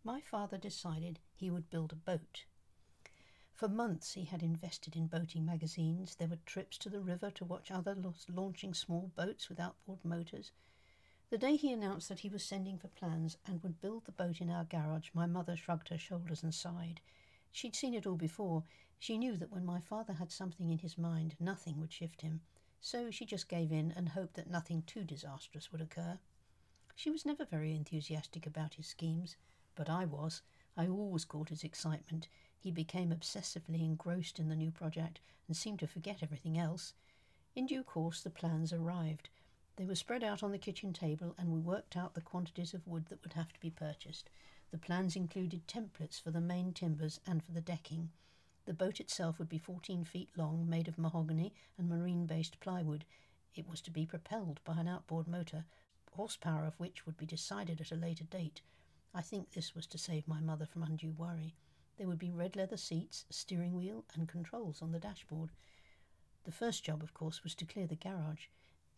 my father decided he would build a boat. For months he had invested in boating magazines. There were trips to the river to watch others launching small boats with outboard motors. The day he announced that he was sending for plans and would build the boat in our garage, my mother shrugged her shoulders and sighed. She'd seen it all before. She knew that when my father had something in his mind, nothing would shift him. So she just gave in and hoped that nothing too disastrous would occur. She was never very enthusiastic about his schemes, but I was. I always caught his excitement. He became obsessively engrossed in the new project and seemed to forget everything else. In due course the plans arrived. They were spread out on the kitchen table and we worked out the quantities of wood that would have to be purchased. The plans included templates for the main timbers and for the decking. The boat itself would be 14 feet long, made of mahogany and marine-based plywood. It was to be propelled by an outboard motor, horsepower of which would be decided at a later date. I think this was to save my mother from undue worry. There would be red leather seats, a steering wheel and controls on the dashboard. The first job, of course, was to clear the garage.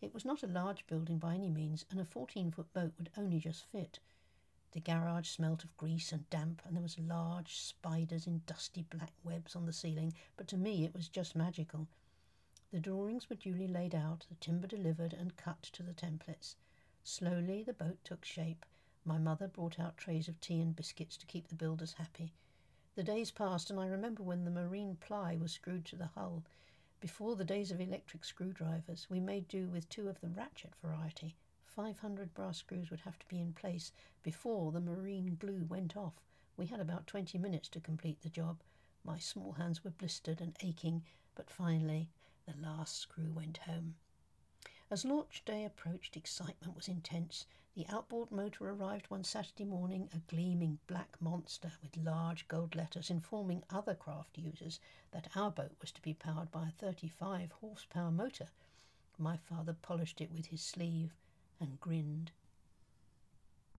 It was not a large building by any means, and a 14-foot boat would only just fit. The garage smelt of grease and damp, and there was large spiders in dusty black webs on the ceiling, but to me it was just magical. The drawings were duly laid out, the timber delivered and cut to the templates. Slowly the boat took shape. My mother brought out trays of tea and biscuits to keep the builders happy. The days passed, and I remember when the marine ply was screwed to the hull. Before the days of electric screwdrivers, we made do with 2 of the ratchet variety. 500 brass screws would have to be in place before the marine glue went off. We had about 20 minutes to complete the job. My small hands were blistered and aching, but finally the last screw went home. As launch day approached, excitement was intense. The outboard motor arrived one Saturday morning, a gleaming black monster with large gold letters informing other craft users that our boat was to be powered by a 35 horsepower motor. My father polished it with his sleeve and grinned.